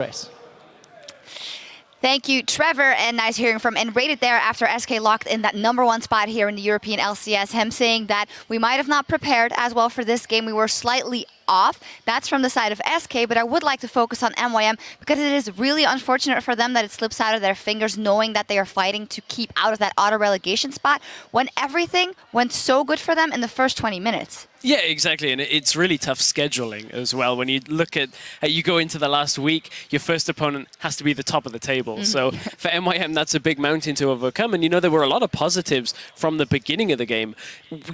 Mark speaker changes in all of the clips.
Speaker 1: race.
Speaker 2: Thank you, Trevor, and nice hearing from and rated there after SK locked in that #1 spot here in the European LCS. Him saying that we might have not prepared as well for this game. We were slightly off. That's from the side of SK, but I would like to focus on MYM because it is really unfortunate for them that it slips out of their fingers knowing that they are fighting to keep out of that auto relegation spot when everything went so good for them in the first 20 minutes.
Speaker 3: Yeah, exactly, and it's really tough scheduling as well. When you look at, you go into the last week, your first opponent has to be the top of the table. So for MYM, that's a big mountain to overcome. And you know, there were a lot of positives from the beginning of the game.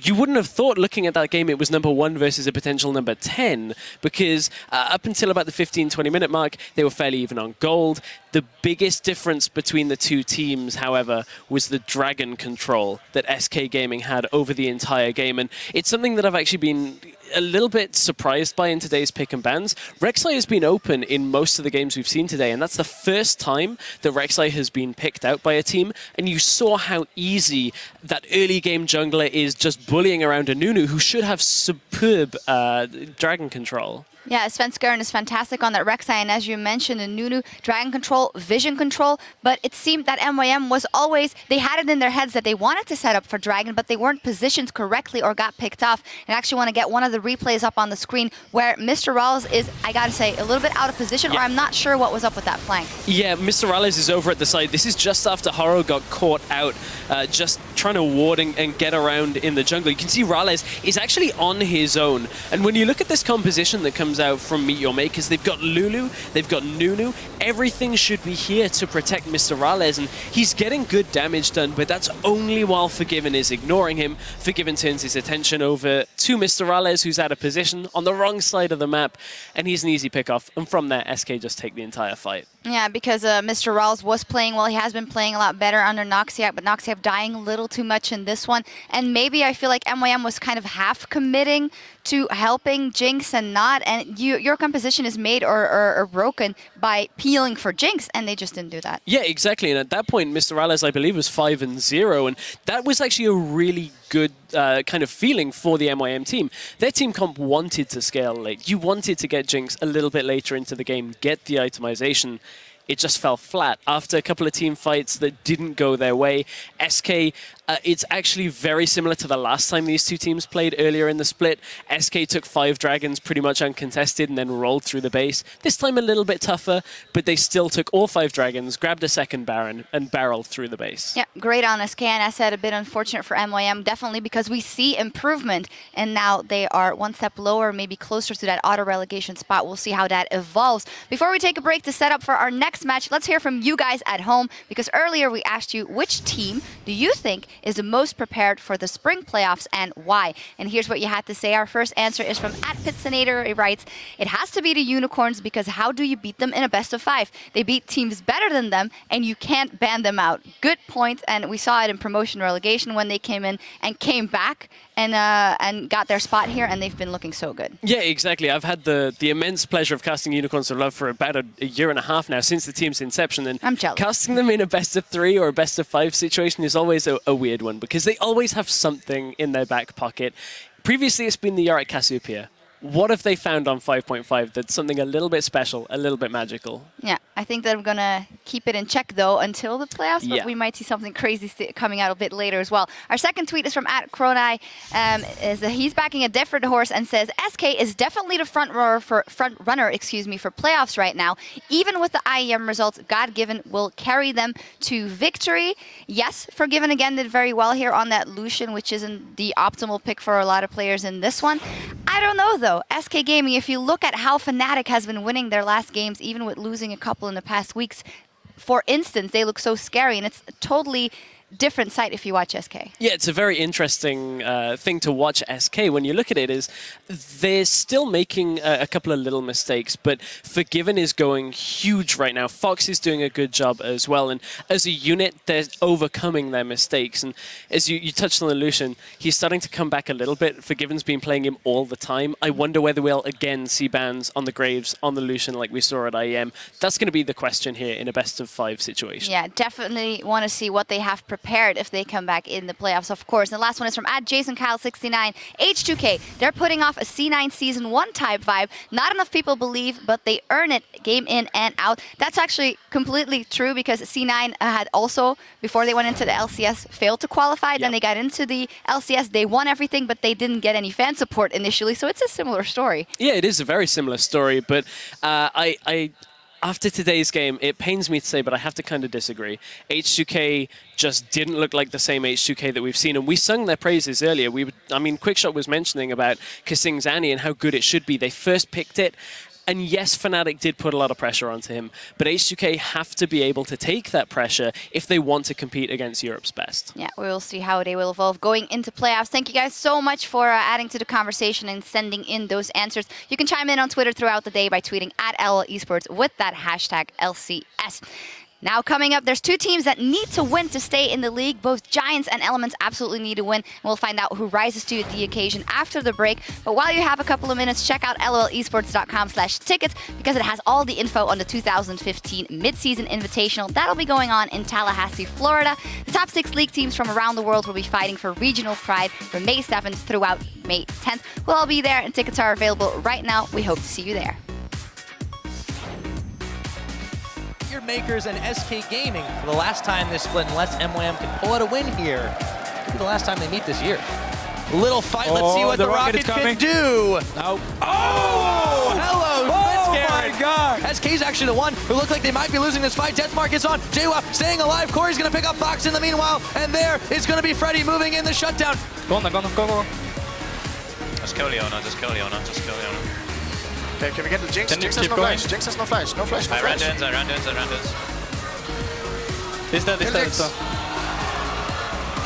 Speaker 3: You wouldn't have thought, looking at that game, it was #1 versus a potential #10, because up until about the 15-20 minute mark, they were fairly even on gold. The biggest difference between the two teams, however, was the dragon control that SK Gaming had over the entire game. And it's something that I've actually been a little bit surprised by in today's pick and bans. Rek'Sai has been open in most of the games we've seen today, and that's the first time that Rek'Sai has been picked out by a team. And you saw how easy that early game jungler is just bullying around a Nunu who should have superb dragon control.
Speaker 2: Yeah, Svenskeren is fantastic on that Rek'Sai, and as you mentioned, the Nunu, dragon control, vision control, but it seemed that MYM was always, they had it in their heads that they wanted to set up for dragon, but they weren't positioned correctly or got picked off. And I actually want to get one of the replays up on the screen where Mr. Rawls is, I gotta say, a little bit out of position, or I'm not sure what was up with that flank.
Speaker 3: Yeah, Mr. Rawls is over at the side. This is just after Haro got caught out, just trying to ward and get around in the jungle. You can see Rawls is actually on his own. And when you look at this composition that comes out from MeetYourMakers, they've got Lulu, they've got Nunu. Everything should be here to protect Mr. Rawls, and he's getting good damage done, but that's only while Forgiven is ignoring him. Forgiven turns his attention over to Mr. Rawls, who's out of position on the wrong side of the map, and he's an easy pick-off. And from there, SK just take the entire fight.
Speaker 2: Yeah, because Mr. Rawls was playing well. He has been playing a lot better under Noxiac, but Noxiac dying a little too much in this one. And maybe I feel like MYM was kind of half committing to helping Jinx and not. And your composition is made or broken by peeling for Jinx, and they just didn't do that.
Speaker 3: Yeah, exactly. And at that point, Mr. Rawls, I believe, was 5-0. And that was actually a really good kind of feeling for the MYM team. Their team comp wanted to scale late. You wanted to get Jinx a little bit later into the game, get the itemization. It just fell flat after a couple of team fights that didn't go their way. SK, it's actually very similar to the last time these two teams played earlier in the split. SK took 5 dragons pretty much uncontested and then rolled through the base. This time a little bit tougher, but they still took all 5 dragons, grabbed a second Baron, and barreled through the base.
Speaker 2: Yeah, great on SK, and I said a bit unfortunate for MYM, definitely because we see improvement, and now they are one step lower, maybe closer to that auto relegation spot. We'll see how that evolves. Before we take a break to set up for our next match, let's hear from you guys at home, because earlier we asked you which team do you think is the most prepared for the spring playoffs and why? And here's what you had to say. Our first answer is from @Pitsenator. He writes, it has to be the Unicorns, because how do you beat them in a best of 5? They beat teams better than them and you can't ban them out. Good point, and we saw it in promotion relegation when they came in and came back and got their spot here, and they've been looking so good.
Speaker 3: Yeah, exactly. I've had the immense pleasure of casting Unicorns of Love for about a year and a half now, since the team's inception. And
Speaker 2: I'm jealous.
Speaker 3: Casting them in a best of 3 or a best of 5 situation is always a weird one, because they always have something in their back pocket. Previously, it's been the Yorick Cassiopeia. What have they found on 5.5 that's something a little bit special, a little bit magical?
Speaker 2: Yeah, I think that I'm going to keep it in check, though, until the playoffs, but
Speaker 3: Yeah.
Speaker 2: we might see something crazy coming out a bit later as well. Our second tweet is from @Kronai, is that he's backing a different horse and says, SK is definitely the front runner for playoffs right now. Even with the IEM results, God-given will carry them to victory. Yes, Forgiven again did very well here on that Lucian, which isn't the optimal pick for a lot of players in this one. I don't know, though. SK Gaming, if you look at how Fnatic has been winning their last games, even with losing a couple in the past weeks, for instance, they look so scary, and it's a totally different sight if you watch SK.
Speaker 3: Yeah, it's a very interesting thing to watch SK. When you look at it, is they're still making a couple of little mistakes, but Forgiven is going huge right now. Fox is doing a good job as well, and as a unit, they're overcoming their mistakes. And as you touched on the Lucian, he's starting to come back a little bit. Forgiven's been playing him all the time. I wonder whether we'll again see bans on the Graves, on the Lucian, like we saw at IEM. That's going to be the question here in a best of 5 situation.
Speaker 2: Yeah, definitely want to see what they have prepared prepared if they come back in the playoffs, of course. And the last one is from @JasonKyle69. H2K, they're putting off a C9 Season 1 type vibe. Not enough people believe, but they earn it game in and out. That's actually completely true because C9 had also, before they went into the LCS, failed to qualify. Then they got into the LCS, they won everything, but they didn't get any fan support initially. So it's a similar story.
Speaker 3: Yeah, it is a very similar story, but after today's game, it pains me to say, but I have to kind of disagree. H2K just didn't look like the same H2K that we've seen, and we sung their praises earlier. I mean, QuickShot was mentioning about Kasing's Annie and how good it should be. They first picked it, and yes, Fnatic did put a lot of pressure onto him, but H2K have to be able to take that pressure if they want to compete against Europe's best.
Speaker 2: Yeah, we will see how they will evolve going into playoffs. Thank you guys so much for adding to the conversation and sending in those answers. You can chime in on Twitter throughout the day by tweeting @LLEsports with that hashtag LCS. Now coming up, there's two teams that need to win to stay in the league. Both Giants and Elements absolutely need to win. And we'll find out who rises to the occasion after the break. But while you have a couple of minutes, check out LOLesports.com/tickets because it has all the info on the 2015 Mid-Season Invitational. That'll be going on in Tallahassee, Florida. The top 6 league teams from around the world will be fighting for regional pride from May 7th throughout May 10th. We'll all be there and tickets are available right now. We hope to see you there.
Speaker 1: MeetYourMakers and SK Gaming for the last time this split, unless MYM can pull out a win here. Could be the last time they meet this year. Little fight, let's see what the Rocket can do.
Speaker 4: No.
Speaker 1: Oh, hello,
Speaker 4: oh my God.
Speaker 1: SK's actually the one who looked like they might be losing this fight. Deathmark is on, JWAP staying alive, Corey's gonna pick up Fox in the meanwhile, and there is gonna be Freddy moving in the shutdown.
Speaker 4: Go on, go.
Speaker 5: Just kill Leona, just kill Leona, just kill Leona.
Speaker 6: Okay, can we get the Jinx?
Speaker 4: Can you
Speaker 6: Jinx has
Speaker 4: keep
Speaker 6: no
Speaker 4: going?
Speaker 6: flash. Jinx has no flash. No flash. No
Speaker 5: I ran
Speaker 6: flash.
Speaker 5: ins, I ran ins.
Speaker 4: He's dead.
Speaker 6: Kill Jinx.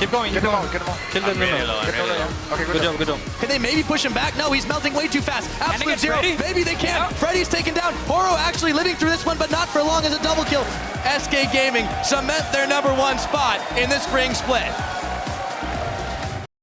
Speaker 4: Keep going,
Speaker 6: Get
Speaker 4: keep
Speaker 6: him
Speaker 4: going.
Speaker 6: on. Get him on.
Speaker 4: Kill the
Speaker 5: I'm really
Speaker 4: Nuno.
Speaker 5: low, I'm
Speaker 6: Get
Speaker 5: really
Speaker 6: him
Speaker 5: low.
Speaker 6: on. Okay,
Speaker 4: Good job, good job.
Speaker 1: Can they maybe push him back? No, he's melting way too fast. Absolute
Speaker 4: against
Speaker 1: zero.
Speaker 4: Freddy?
Speaker 1: Maybe they can.
Speaker 4: Yeah.
Speaker 1: Freddy's taken down. Horo actually living through this one, but not for long as a double kill. SK Gaming cement their #1 spot in the spring split.